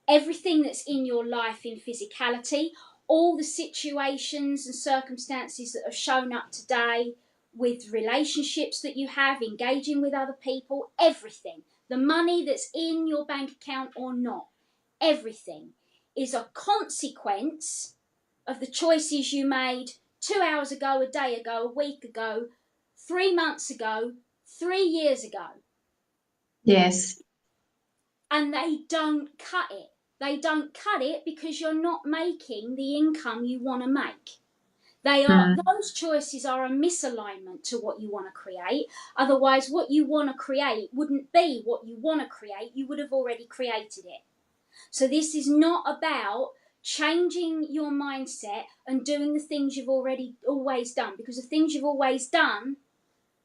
everything that's in your life in physicality, all the situations and circumstances that have shown up today with relationships that you have, engaging with other people, everything, the money that's in your bank account or not, everything is a consequence of the choices you made 2 hours ago, a day ago, a week ago, 3 months ago, 3 years ago. Yes. And they don't cut it. They don't cut it because you're not making the income you want to make. Those choices are a misalignment to what you want to create. Otherwise, what you want to create wouldn't be what you want to create. You would have already created it. So this is not about changing your mindset and doing the things you've always done, because the things you've always done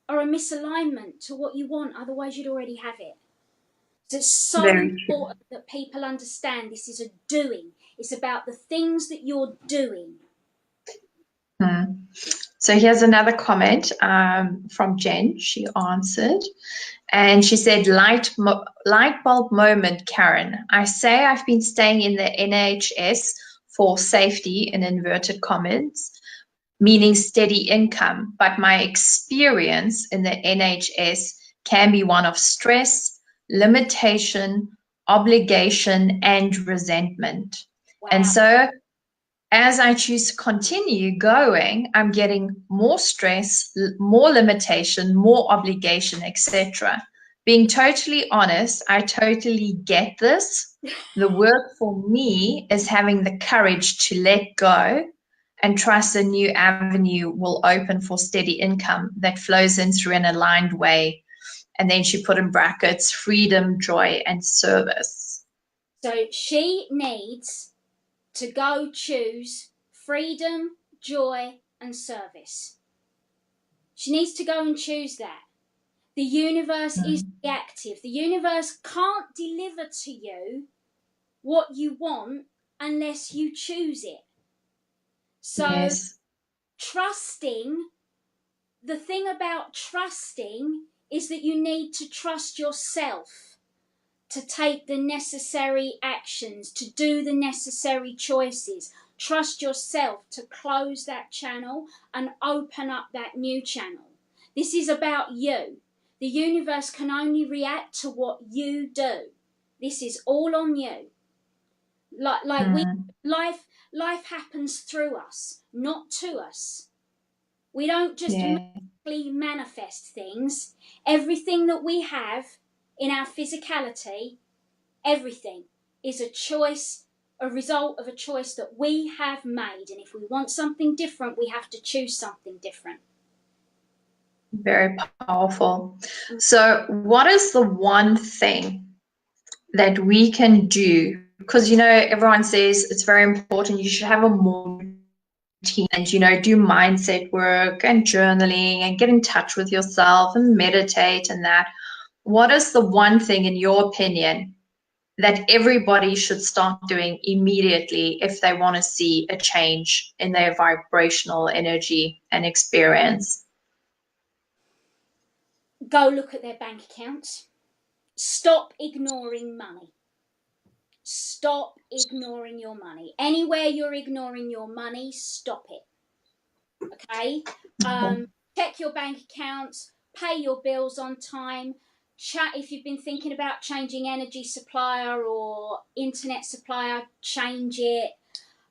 are a misalignment to what you want. Otherwise, you'd already have it. So it's so Very true. important that people understand this is a doing. It's about the things that you're doing. So here's another comment from Jen. She answered, and she said, light bulb moment, Karen. I say I've been staying in the NHS for safety, in inverted commas, meaning steady income, but my experience in the NHS can be one of stress, limitation, obligation, and resentment. And Wow. so as I choose to continue going, I'm getting more stress, more limitation, more obligation, etc. Being totally honest, I totally get this. The work for me is having the courage to let go and trust a new avenue will open for steady income that flows in through an aligned way. And then she put in brackets freedom, joy, and service. So she needs to go choose freedom, joy, and service. She needs to go and choose that. The universe is reactive. The universe can't deliver to you what you want unless you choose it. So, Yes. trusting, the thing about trusting is that you need to trust yourself to take the necessary actions, to do the necessary choices. Trust yourself to close that channel and open up that new channel. This is about you. The universe can only react to what you do. This is all on you. Life happens through us, not to us. We don't just Yeah. magically manifest things. Everything that we have in our physicality, everything is a choice a result of a choice that we have made. And if we want something different, we have to choose something different. Very powerful. So, what is the one thing that we can do? Because, you know, everyone says it's very important. You should have a morning routine and, you know, do mindset work and journaling and get in touch with yourself and meditate and that. What is the one thing, in your opinion, that everybody should start doing immediately if they want to see a change in their vibrational energy and experience? Go look at their bank accounts. Stop ignoring money. Stop ignoring your money. Anywhere you're ignoring your money, stop it. Okay? Check your bank accounts, pay your bills on time. Chat if you've been thinking about changing energy supplier or internet supplier, change it.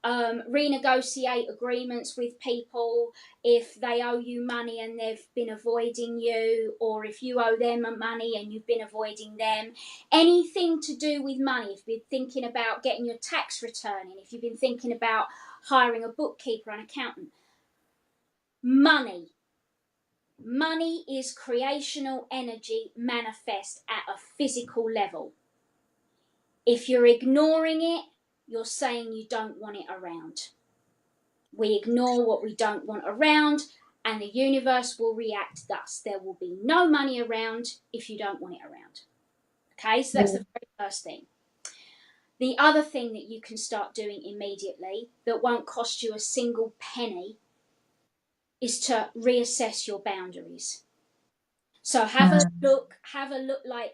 Renegotiate agreements with people if they owe you money and they've been avoiding you, or if you owe them money and you've been avoiding them. Anything to do with money, if you've been thinking about getting your tax return in, if you've been thinking about hiring a bookkeeper, an accountant. Money is creational energy manifest at a physical level. If you're ignoring it, you're saying you don't want it around. We ignore what we don't want around, and the universe will react thus. There will be no money around if you don't want it around. Okay, so that's the very first thing. The other thing that you can start doing immediately that won't cost you a single penny is to reassess your boundaries. So have a look, like,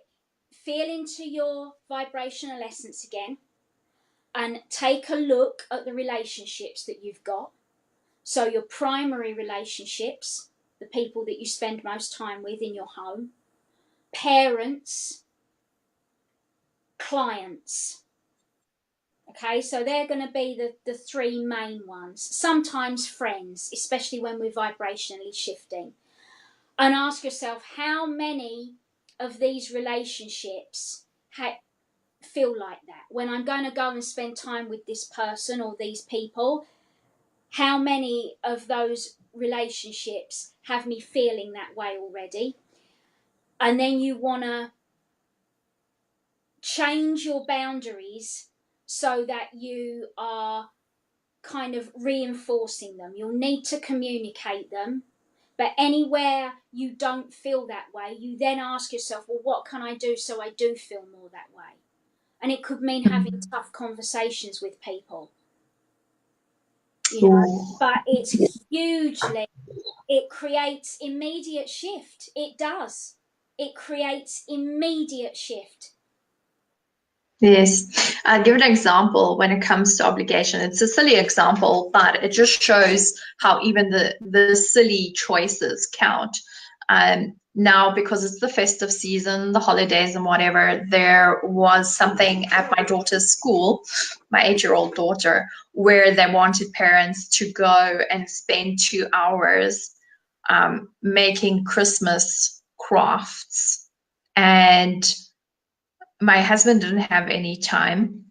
feel into your vibrational essence again and take a look at the relationships that you've got. So your primary relationships, the people that you spend most time with in your home, parents, clients. Okay, so they're going to be the three main ones. Sometimes friends, especially when we're vibrationally shifting. And ask yourself, how many of these relationships feel like that? When I'm going to go and spend time with this person or these people, how many of those relationships have me feeling that way already? And then you want to change your boundaries so that you are kind of reinforcing them. You'll need to communicate them. But anywhere you don't feel that way, you then ask yourself, well, what can I do so I do feel more that way? And it could mean having tough conversations with people, you know, but it's hugely, it creates immediate shift. It does. It creates immediate shift. Yes. I'll give an example when it comes to obligation. It's a silly example, but it just shows how even the silly choices count. Now, because it's the festive season, the holidays and whatever, there was something at my daughter's school, my 8-year-old daughter, where they wanted parents to go and spend 2 hours making Christmas crafts. And my husband didn't have any time.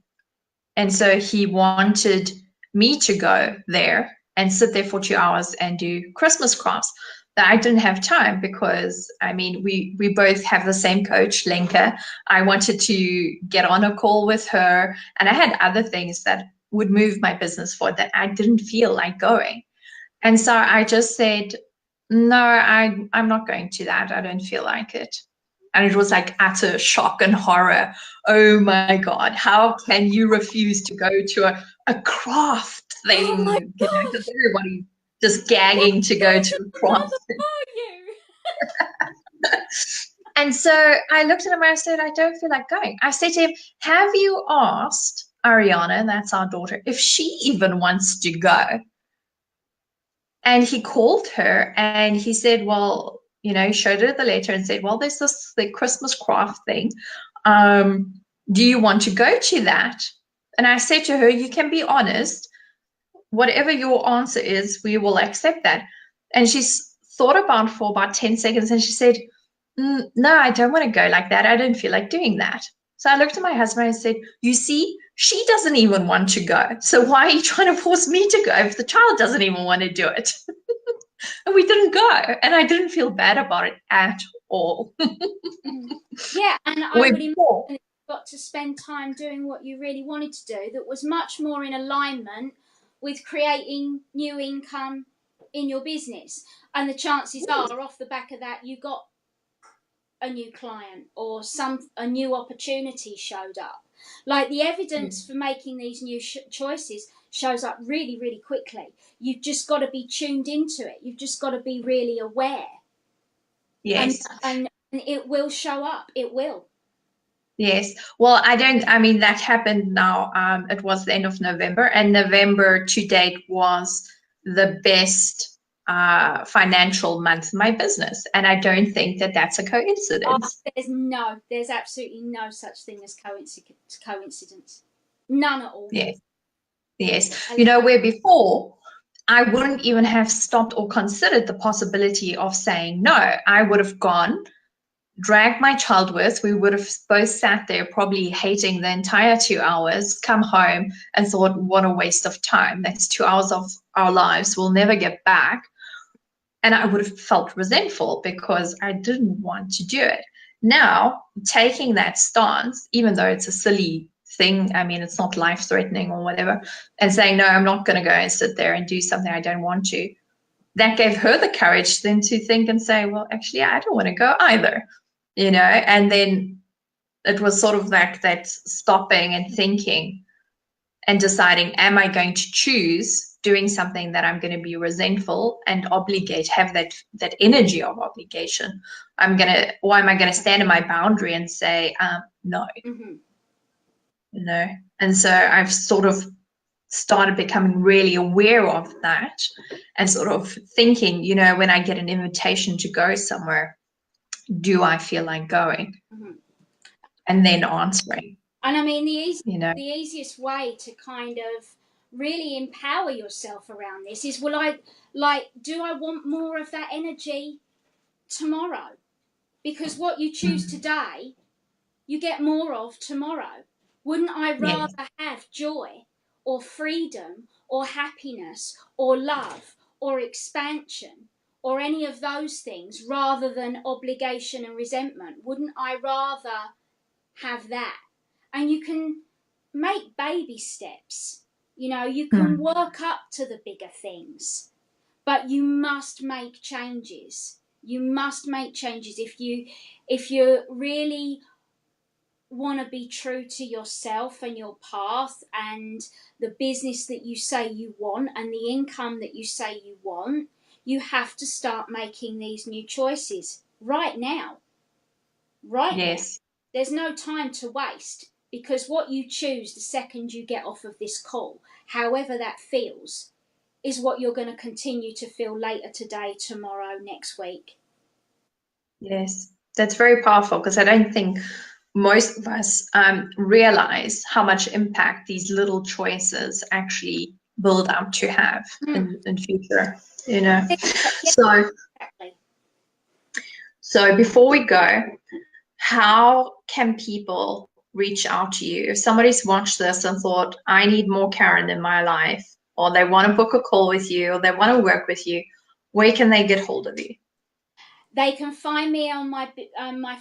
And so he wanted me to go there and sit there for 2 hours and do Christmas crafts. But I didn't have time because, I mean, we both have the same coach, Lenka. I wanted to get on a call with her, and I had other things that would move my business forward that I didn't feel like going. And so I just said, no, I'm not going to that. I don't feel like it. And it was like utter shock and horror. Oh my God, how can you refuse to go to a craft thing? Oh my You know, because everybody just gagging to go to a craft thing. And so I looked at him and I said, I don't feel like going. I said to him, have you asked Ariana, that's our daughter, if she even wants to go? And he called her and he said, well, you know, showed her the letter and said, well, there's the Christmas craft thing. Do you want to go to that? And I said to her, you can be honest. Whatever your answer is, we will accept that. And she thought about for about 10 seconds and she said, no, I don't want to go like that. I don't feel like doing that. So I looked at my husband and I said, you see, she doesn't even want to go. So why are you trying to force me to go if the child doesn't even want to do it? And we didn't go. And I didn't feel bad about it at all. Yeah, and I We're would imagine poor. you got to spend time doing what you really wanted to do that was much more in alignment with creating new income in your business. And the chances are, off the back of that, you got a new client or a new opportunity showed up. Like the evidence for making these new choices shows up really, really quickly. You've just got to be tuned into it. You've just got to be really aware, and Yes. and it will show up. It will. Yes. Well, I mean, that happened now. It was the end of November, and November to date was the best financial month in my business. And I don't think that that's a Oh, coincidence. there's absolutely no such thing as coincidence. None at all. Yes. Yes. I You know, where before I wouldn't even have stopped or considered the possibility of saying no, I would have gone, dragged my child with. We would have both sat there probably hating the entire 2 hours, come home and thought, what a waste of time. That's 2 hours of our lives we'll never get back. And I would have felt resentful because I didn't want to do it. Now, taking that stance, even though it's a silly thing, I mean, it's not life threatening or whatever, and saying, no, I'm not going to go and sit there and do something I don't want to. That gave her the courage then to think and say, well, actually, I don't want to go either, you know? And then it was sort of like that stopping and thinking and deciding, am I going to choose doing something that I'm going to be resentful and obligate, have that energy of obligation? Or am I going to stand in my boundary and say, no, mm-hmm. you know? And so I've sort of started becoming really aware of that and sort of thinking, you know, when I get an invitation to go somewhere, do I feel like going? Mm-hmm. And then answering, And I mean, you know. the easiest way to kind of really empower yourself around this is, well, do I want more of that energy tomorrow? Because what you choose Mm. today, you get more of tomorrow. Wouldn't I Yes, rather have joy or freedom or happiness or love or expansion or any of those things rather than obligation and resentment? Wouldn't I rather have that? And you can make baby steps. You know, you can mm. work up to the bigger things, but you must make changes. You must make changes if you really want to be true to yourself and your path and the business that you say you want and the income that you say you want. You have to start making these new choices right now. Right now. Yes, There's no time to waste, because what you choose the second you get off of this call, however that feels, is what you're going to continue to feel later today, tomorrow, next week. yes. That's very powerful because I don't think most of us realize how much impact these little choices actually build up to have Mm. in future, you know. Yeah, So, exactly. so before we go, how can people reach out to you? If somebody's watched this and thought, I need more Karen in my life, or they want to book a call with you, or they want to work with you, where can they get hold of you? They can find me on my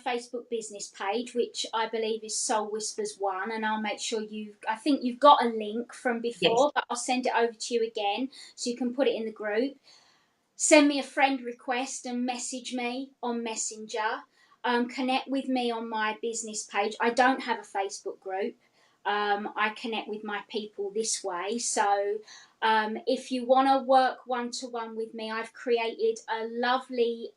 Facebook business page, which I believe is Soul Whispers One, and I'll make sure I think you've got a link from Yes. before, but I'll send it over to you again so you can put it in the group. Send me a friend request and message me on Messenger. Connect with me on my business page. I don't have a Facebook group. I connect with my people this way. So if you want to work one to one with me, I've created a lovely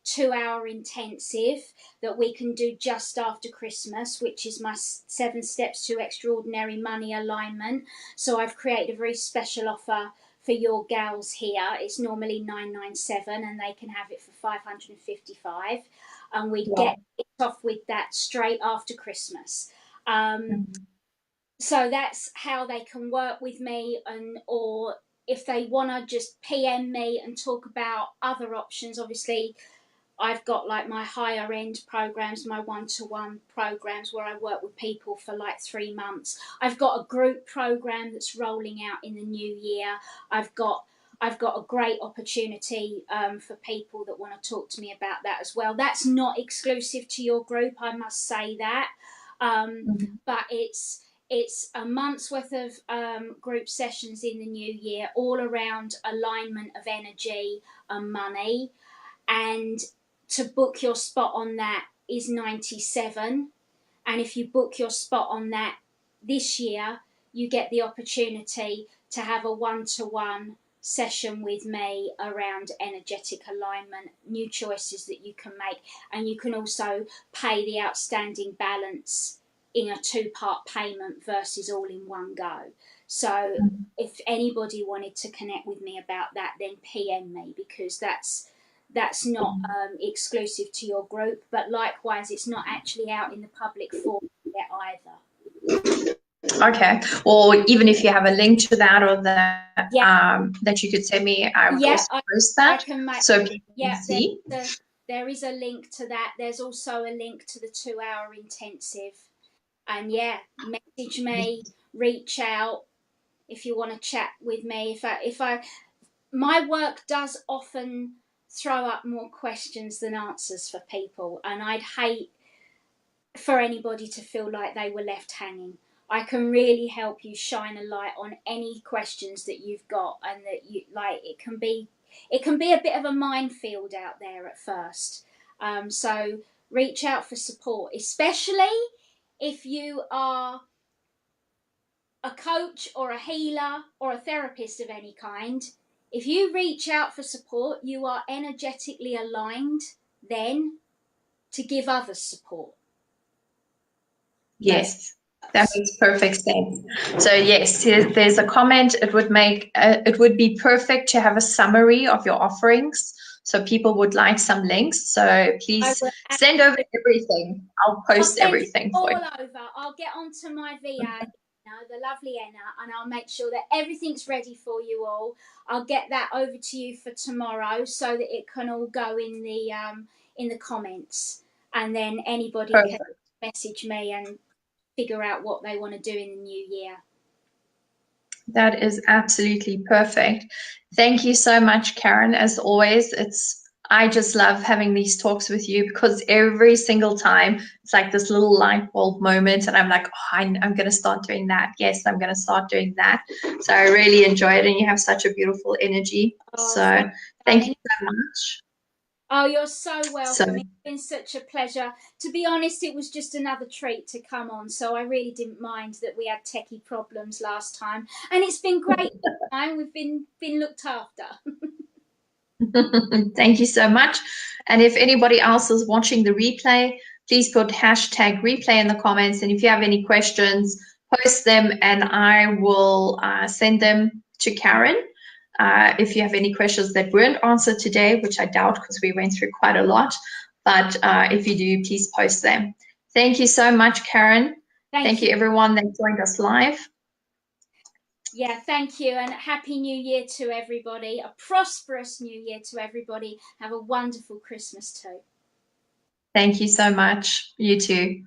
2 hour intensive that we can do just after Christmas, which is my 7 steps to extraordinary money alignment. So I've created a very special offer for your gals here. It's normally 997 and they can have it for 555, and we Wow. get it off with that straight after Christmas. um, Mhm. so that's how they can work with me, and or if they want to just PM me and talk about other options, obviously I've got like my higher end programs, my one-to-one programs where I work with people for like 3 months. I've got a group program that's rolling out in the new year. I've got a great opportunity for people that want to talk to me about that as well. That's not exclusive to your group, I must say that, but it's a month's worth of group sessions in the new year, all around alignment of energy and money. And to book your spot on that is 97. And if you book your spot on that this year, you get the opportunity to have a one-to-one session with me around energetic alignment, new choices that you can make, and you can also pay the outstanding balance in a two-part payment versus all in one go. So if anybody wanted to connect with me about that, then PM me, because that's not exclusive to your group, but likewise it's not actually out in the public forum yet either. Okay. Or even if you have a link to that, or that Yeah. that you could send me, I would Yeah, also post that I can make, so people yeah, can see. there is a link to that. There's also a link to the 2-hour intensive. And yeah, message me, reach out if you want to chat with me. My work does often throw up more questions than answers for people, and I'd hate for anybody to feel like they were left hanging. I can really help you shine a light on any questions that you've got, and that you like. It can be a bit of a minefield out there at first. So reach out for support, especially if you are a coach or a healer or a therapist of any kind. If you reach out for support, you are energetically aligned then to give others support. Yes, that makes perfect sense. So yes, there's a comment. It would be perfect to have a summary of your offerings. So people would like some links. So please send over everything. I'll post everything for you. All over. I'll get onto my VA, the lovely Enna, and I'll make sure that everything's ready for you all. I'll get that over to you for tomorrow so that it can all go in the comments, and then anybody can message me and figure out what they want to do in the new year. That is absolutely perfect. Thank you so much, Karen. As always, I just love having these talks with you, because every single time it's like this little light bulb moment, and I'm like, oh, I'm going to start doing that. Yes, I'm going to start doing that. So I really enjoy it, and you have such a beautiful energy. So thank you so much. Oh, you're so welcome. It's been such a pleasure. To be honest, it was just another treat to come on, so I really didn't mind that we had techie problems last time, and it's been great. We've been looked after. Thank you so much. And if anybody else is watching the replay, please put #replay in the comments. And if you have any questions, post them, and I will send them to Karen. If you have any questions that weren't answered today, which I doubt because we went through quite a lot, but if you do, please post them. Thank you so much, Karen. Thank you everyone that joined us live. Yeah, thank you, and Happy New Year to everybody. A prosperous New Year to everybody. Have a wonderful Christmas too. Thank you so much. You too.